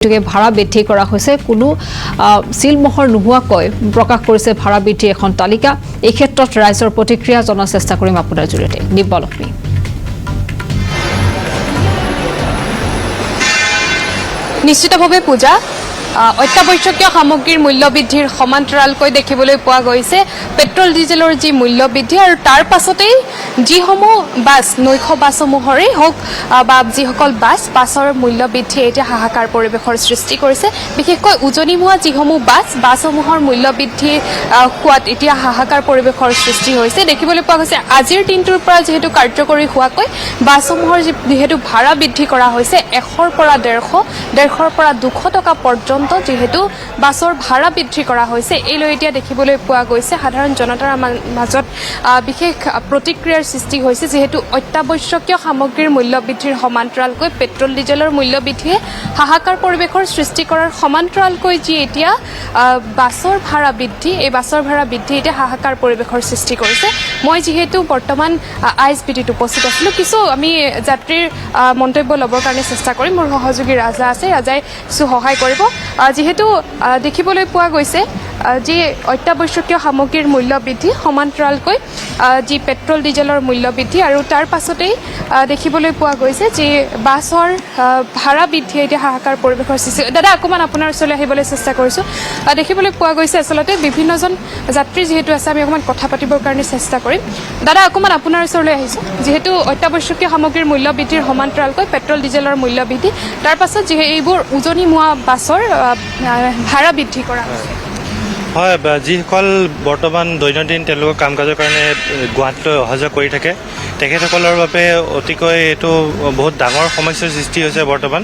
ভাড়া বৃদ্ধি কৰা হৈছে কোনো সিলমোহৰ নোহোৱাকৈ প্ৰকাশ কৰিছে ভাড়া বৃদ্ধি এখন তালিকা এই ক্ষেত্ৰত ৰাইজৰ প্ৰতিক্ৰিয়া জনাৰ চেষ্টা কৰিম আপোনাৰ জৰিয়তে দিব্যলক্ষ্মী নিশ্চিতভাৱে পূজা অত্যাৱশ্যকীয় সামগ্ৰীৰ মূল্য বৃদ্ধিৰ সমান্তৰালকৈ দেখিবলৈ পোৱা গৈছে পেট্ৰল ডিজেলৰ যি মূল্য বৃদ্ধি আৰু তাৰ পাছতেই যিসমূহ বাছ নৈশ বাছসমূহৰেই হওক বা যিসকল বাছৰ মূল্য বৃদ্ধি এতিয়া হাহাকাৰ পৰিৱেশৰ সৃষ্টি কৰিছে বিশেষকৈ উজনিমুৱা যিসমূহ বাছসমূহৰ মূল্য বৃদ্ধি হোৱাত এতিয়া হাহাকাৰ পৰিৱেশৰ সৃষ্টি হৈছে দেখিবলৈ পোৱা গৈছে আজিৰ দিনটোৰ পৰা যিহেতু কাৰ্যকৰী হোৱাকৈ বাছসমূহৰ যিহেতু ভাড়া বৃদ্ধি কৰা হৈছে 100ৰ পৰা 150ৰ পৰা 200 টকা পৰ্যন্ত যেহেতু বাছৰ ভাড়া বৃদ্ধি কৰা হৈছে এই লৈ এতিয়া দেখিবলৈ পোৱা গৈছে সাধাৰণ জনতাৰ মাজত বিশেষ প্ৰতিক্ৰিয়াৰ সৃষ্টি হৈছে যেহেতু অত্যাৱশ্যকীয় সামগ্ৰীৰ মূল্য বৃদ্ধিৰ সমান্তৰালকৈ পেট্ৰল ডিজেলৰ মূল্য বৃদ্ধিয়ে হাহাকাৰ পৰিৱেশৰ সৃষ্টি কৰাৰ সমান্তৰালকৈ যি এতিয়া বাছৰ ভাড়া বৃদ্ধি এই বাছৰ ভাড়া বৃদ্ধি এতিয়া হাহাকাৰ পৰিৱেশৰ সৃষ্টি কৰিছে মই যেহেতু বৰ্তমান আইএছবিটিত উপস্থিত আছিলোঁ কিছু আমি যাত্ৰীৰ মন্তব্য ল'বৰ কাৰণে চেষ্টা কৰিম মোৰ সহযোগী ৰাজা আছে ৰাজাই কিছু সহায় কৰিব যেহেতু দেখিবলৈ পোৱা গৈছে যি অত্যাৱশ্যকীয় সামগ্ৰীৰ মূল্য বৃদ্ধি সমান্তৰালকৈ যি পেট্ৰল ডিজেলৰ মূল্য বৃদ্ধি আৰু তাৰ পাছতেই দেখিবলৈ পোৱা গৈছে যি বাছৰ ভাড়া বৃদ্ধি এতিয়া হাহাকাৰ পৰিৱেশৰ সৃষ্টি দাদা অকণমান আপোনাৰ ওচৰলৈ আহিবলৈ চেষ্টা কৰিছোঁ দেখিবলৈ পোৱা গৈছে আচলতে বিভিন্নজন যাত্ৰী যিহেতু আছে আমি অকণমান কথা পাতিবৰ কাৰণে চেষ্টা কৰিম দাদা অকণমান আপোনাৰ ওচৰলৈ আহিছোঁ যিহেতু অত্যাৱশ্যকীয় সামগ্ৰীৰ মূল্য বৃদ্ধিৰ সমান্তৰালকৈ পেট্ৰল ডিজেলৰ মূল্য বৃদ্ধি তাৰ পাছত এইবোৰ উজনিমুৱা বাছৰ ভাড়া বৃদ্ধি কৰা হৈছে হয় যিসকল বৰ্তমান দৈনন্দিন তেওঁলোকৰ কাম কাজৰ কাৰণে গুৱাহাটীলৈ অহা যোৱা কৰি থাকে তেখেতসকলৰ বাবে অতিকৈ এইটো বহুত ডাঙৰ সমস্যাৰ সৃষ্টি হৈছে বৰ্তমান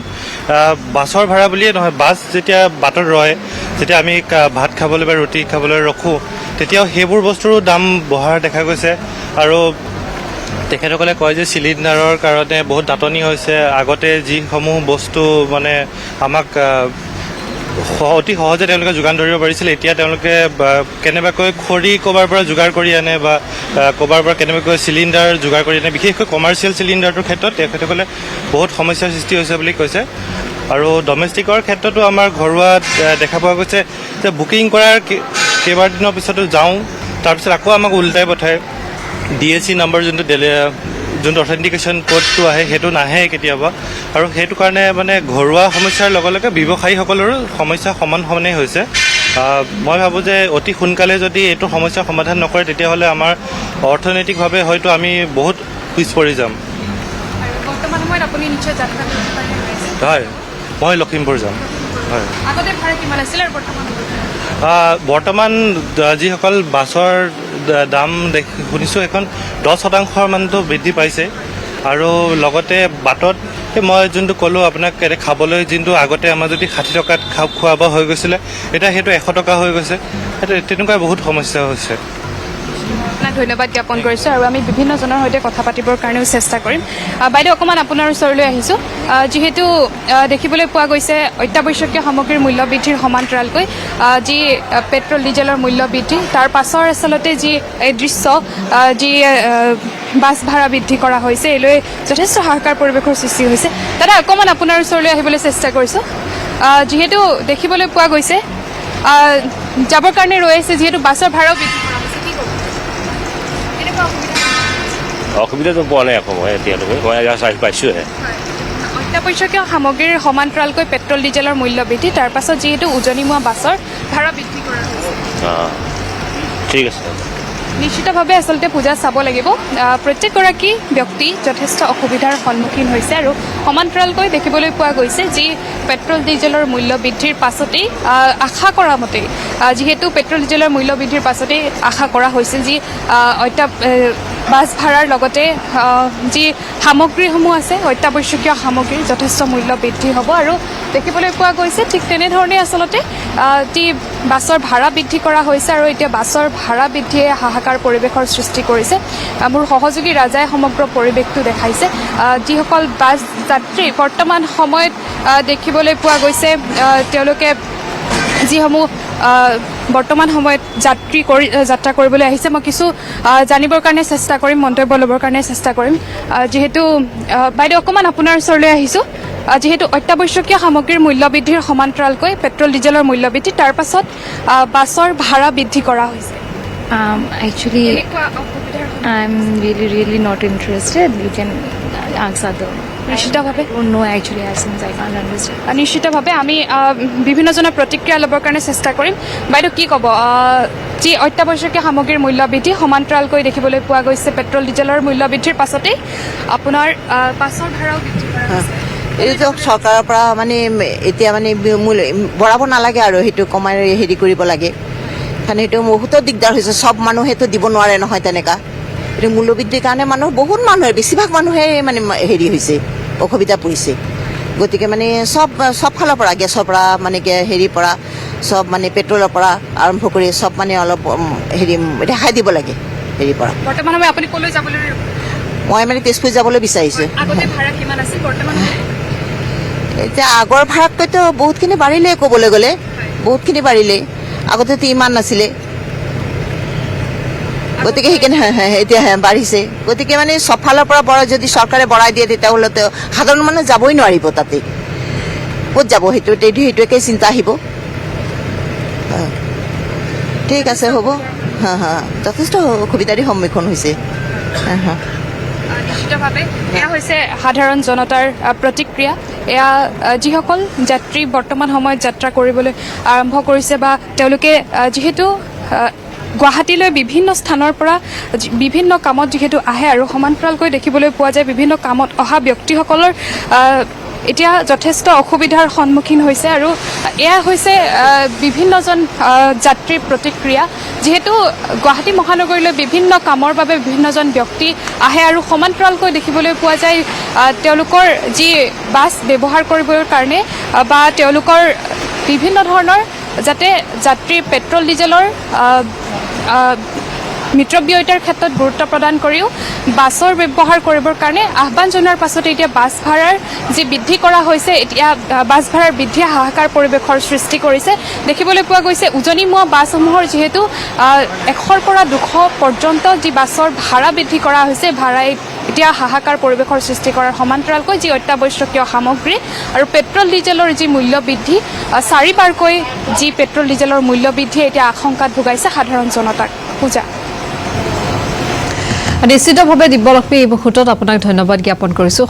বাছৰ ভাড়া বুলিয়ে নহয় বাছ যেতিয়া বাটত ৰয় যেতিয়া আমি ভাত খাবলৈ বা ৰুটি খাবলৈ ৰখোঁ তেতিয়াও সেইবোৰ বস্তুৰো দাম বঢ়া দেখা গৈছে আৰু তেখেতসকলে কয় যে চিলিণ্ডাৰৰ কাৰণে বহুত নাটনি হৈছে আগতে যিসমূহ বস্তু মানে আমাক অতি সহজে তেওঁলোকে যোগান ধৰিব পাৰিছিল এতিয়া তেওঁলোকে কেনেবাকৈ খৰি ক'ৰবাৰ পৰা যোগাৰ কৰি আনে বা ক'ৰবাৰ পৰা কেনেবাকৈ চিলিণ্ডাৰ যোগাৰ কৰি আনে বিশেষকৈ কমাৰ্চিয়েল চিলিণ্ডাৰটোৰ ক্ষেত্ৰত তেখেতসকলে বহুত সমস্যাৰ সৃষ্টি হৈছে বুলি কৈছে আৰু ডমেষ্টিকৰ ক্ষেত্ৰতো আমাৰ ঘৰুৱা দেখা পোৱা গৈছে যে বুকিং কৰাৰ কেইবাদিনৰ পিছতো যাওঁ তাৰপিছত আকৌ আমাক ওলটাই পঠায় DAC নম্বৰ যোনটো অথেণ্টিকেশ্যন কোডটো আহে সেইটো নাহে কেতিয়াবা আৰু সেইটো কাৰণে মানে ঘৰুৱা সমস্যাৰ লগে লগে ব্যৱসায়ীসকলৰো সমস্যা সমানেই হৈছে মই ভাবোঁ যে অতি সোনকালে যদি এইটো সমস্যাৰ সমাধান নকৰে তেতিয়াহ'লে আমাৰ অৰ্থনৈতিকভাৱে হয়তো আমি বহুত পিছ পৰি যাম বৰ্তমান সময়ত আপুনি নিশ্চয় যাত্ৰা হয় মই লখিমপুৰ যাম হয় আগতে ভাড়া কিমান আছিল আৰু বৰ্তমান যিসকল বাছৰ দাম শুনিছোঁ এখন 10% মানটো বৃদ্ধি পাইছে আৰু লগতে বাটত মই যোনটো ক'লোঁ আপোনাক খাবলৈ যোনটো আগতে আমাৰ যদি 60 টকাত খোৱা বোৱা হৈ গৈছিলে এতিয়া সেইটো 100 টকা হৈ গৈছে সেইটো তেনেকুৱা বহুত সমস্যা হৈছে ধন্যবাদ জ্ঞাপন কৰিছোঁ আৰু আমি বিভিন্নজনৰ সৈতে কথা পাতিবৰ কাৰণেও চেষ্টা কৰিম বাইদেউ অকণমান আপোনাৰ ওচৰলৈ আহিছোঁ যিহেতু দেখিবলৈ পোৱা গৈছে অত্যাৱশ্যকীয় সামগ্ৰীৰ মূল্য বৃদ্ধিৰ সমান্তৰালকৈ যি পেট্ৰল ডিজেলৰ মূল্য বৃদ্ধি তাৰ পাছৰ আচলতে যি এই দৃশ্য যি বাছ ভাড়া বৃদ্ধি কৰা হৈছে এই লৈ যথেষ্ট হাহাকাৰ পৰিৱেশৰ সৃষ্টি হৈছে দাদা অকণমান আপোনাৰ ওচৰলৈ আহিবলৈ চেষ্টা কৰিছোঁ যিহেতু দেখিবলৈ পোৱা গৈছে যাবৰ কাৰণে ৰৈ আছে যিহেতু বাছৰ ভাড়াও বৃদ্ধি অসুবিধাটো পোৱা নাই আকৌ মই এতিয়ালৈকে মই পাইছোঁহে অত্যাৱশ্যকীয় সামগ্ৰীৰ সমান্তৰালকৈ পেট্ৰল ডিজেলৰ মূল্য বৃদ্ধি তাৰ পাছত যিহেতু উজনিমুৱা বাছৰ ভাড়া বৃদ্ধি কৰা হৈছে ঠিক আছে নিশ্চিতভাৱে আচলতে পূজা চাব লাগিব প্ৰত্যেকগৰাকী ব্যক্তি যথেষ্ট অসুবিধাৰ সন্মুখীন হৈছে আৰু সমান্তৰালকৈ দেখিবলৈ পোৱা গৈছে যি পেট্ৰল ডিজেলৰ মূল্য বৃদ্ধিৰ পাছতেই আশা কৰা মতেই যিহেতু পেট্ৰল ডিজেলৰ মূল্য বৃদ্ধিৰ পাছতেই আশা কৰা হৈছিল যি বাছ ভাড়াৰ লগতে যি সামগ্ৰীসমূহ আছে অত্যাৱশ্যকীয় সামগ্ৰীৰ যথেষ্ট মূল্য বৃদ্ধি হ'ব আৰু দেখিবলৈ পোৱা গৈছে ঠিক তেনেধৰণে আচলতে যি বাছৰ ভাড়া বৃদ্ধি কৰা হৈছে আৰু এতিয়া বাছৰ ভাড়া বৃদ্ধিয়ে হাহাকাৰ পৰিৱেশৰ সৃষ্টি কৰিছে মোৰ সহযোগী ৰাজাই সমগ্ৰ পৰিৱেশটো দেখাইছে যিসকল বাছ যাত্ৰী বৰ্তমান সময়ত দেখিবলৈ পোৱা গৈছে তেওঁলোকে যিসমূহ বৰ্তমান সময়ত যাত্ৰা কৰিবলৈ আহিছে মই কিছু জানিবৰ কাৰণে চেষ্টা কৰিম মন্তব্য ল'বৰ কাৰণে চেষ্টা কৰিম যেহেতু বাইদেউ অকণমান আপোনাৰ ওচৰলৈ আহিছোঁ যিহেতু অত্যাৱশ্যকীয় সামগ্ৰীৰ মূল্য বৃদ্ধিৰ সমান্তৰালকৈ পেট্ৰল ডিজেলৰ মূল্য বৃদ্ধি তাৰ পাছত বাছৰ ভাড়া বৃদ্ধি কৰা হৈছে Actually, I'm really not interested. You can ask other. নিশ্চিতভাৱে No, actually, since I can't understand. নিশ্চিতভাৱে আমি বিভিন্নজনৰ প্ৰতিক্ৰিয়া ল'বৰ কাৰণে চেষ্টা কৰিম বাইদেউ কি ক'ব যি অত্যাৱশ্যকীয় সামগ্ৰীৰ মূল্য বৃদ্ধি সমান্তৰালকৈ দেখিবলৈ পোৱা গৈছে পেট্ৰল ডিজেলৰ মূল্য বৃদ্ধিৰ পাছতেই আপোনাৰ বাছৰ ভাড়াও বৃদ্ধি কৰা হৈছে এইটো চৰকাৰৰ পৰা মানে এতিয়া মানে বঢ়াব নালাগে আৰু সেইটো কমাই হেৰি কৰিব লাগে কাৰণ সেইটো বহুতো দিগদাৰ হৈছে চব মানুহেতো দিব নোৱাৰে নহয় তেনেকুৱা এইটো মূল্যবৃদ্ধিৰ কাৰণে বহুত মানুহে বেছিভাগ মানুহে মানে হেৰি হৈছে অসুবিধা পৰিছে গতিকে মানে চব ফালৰ পৰা গেছৰ পৰা মানে হেৰিৰ পৰা চব মানে পেট্ৰলৰ পৰা আৰম্ভ কৰি চব মানে অলপ হেৰি ৰেহাই দিব লাগে হেৰিৰ পৰা বৰ্তমান সময় আপুনি ক'লৈ যাবলৈ মই মানে তেজপুৰ যাবলৈ বিচাৰিছোঁ আগতে ভাড়া কিমান আছিল বৰ্তমান এতিয়া আগৰ ভাড়াতকৈতো বহুতখিনি বাঢ়িলে ক'বলৈ গ'লে বহুতখিনি বাঢ়িলে আগতেতো ইমান নাছিলে গতিকে সেইকাৰণে এতিয়া বাঢ়িছে গতিকে মানে চব ফালৰ পৰা যদি চৰকাৰে বঢ়াই দিয়ে তেতিয়াহ'লেতো সাধাৰণ মানুহ যাবই নোৱাৰিব তাতে ক'ত যাব সেইটোকে চিন্তা আহিব ঠিক আছে হ'ব যথেষ্ট অসুবিধাৰ সন্মুখীন হৈছে নিশ্চিতভাৱে এয়া হৈছে সাধাৰণ জনতাৰ প্ৰতিক্ৰিয়া এয়া যিসকল যাত্ৰী বৰ্তমান সময়ত যাত্ৰা কৰিবলৈ আৰম্ভ কৰিছে বা তেওঁলোকে যিহেতু গুৱাহাটীলৈ বিভিন্ন স্থানৰ পৰা বিভিন্ন কামত যিহেতু আহে আৰু সমান্তৰালকৈ দেখিবলৈ পোৱা যায় বিভিন্ন কামত অহা ব্যক্তিসকলৰ এতিয়া যথেষ্ট অসুবিধাৰ সন্মুখীন হৈছে আৰু এয়া হৈছে বিভিন্নজন যাত্ৰীৰ প্ৰতিক্ৰিয়া যিহেতু গুৱাহাটী মহানগৰীলৈ বিভিন্ন কামৰ বাবে বিভিন্নজন ব্যক্তি আহে আৰু সমান্তৰালকৈ দেখিবলৈ পোৱা যায় তেওঁলোকৰ যি বাছ ব্যৱহাৰ কৰিবৰ কাৰণে বা তেওঁলোকৰ বিভিন্ন ধৰণৰ যাতে যাত্ৰীৰ পেট্ৰল ডিজেলৰ মিতব্যয়িতাৰ ক্ষেত্ৰত গুৰুত্ব প্ৰদান কৰিও বাছৰ ব্যৱহাৰ কৰিবৰ কাৰণে আহ্বান জনোৱাৰ পাছতে এতিয়া বাছ ভাড়াৰ যি বৃদ্ধি কৰা হৈছে এতিয়া বাছ ভাড়াৰ বৃদ্ধিয়ে হাহাকাৰ পৰিৱেশৰ সৃষ্টি কৰিছে দেখিবলৈ পোৱা গৈছে উজনিমুৱা বাছসমূহৰ যিহেতু 100ৰ পৰা 200 পৰ্যন্ত যি বাছৰ ভাড়া বৃদ্ধি কৰা হৈছে ভাড়াই এতিয়া হাহাকাৰ পৰিৱেশৰ সৃষ্টি কৰাৰ সমান্তৰালকৈ যি অত্যাৱশ্যকীয় সামগ্ৰী আৰু পেট্ৰল ডিজেলৰ যি মূল্য বৃদ্ধি 4বাৰকৈ যি পেট্ৰল ডিজেলৰ মূল্য বৃদ্ধি এতিয়া আশংকাত ভুগাইছে সাধাৰণ জনতাক পূজা নিশ্চিতভাৱে দিব্যলক্ষ্মী এই মুহূৰ্তত আপোনাক ধন্যবাদ জ্ঞাপন কৰিছোঁ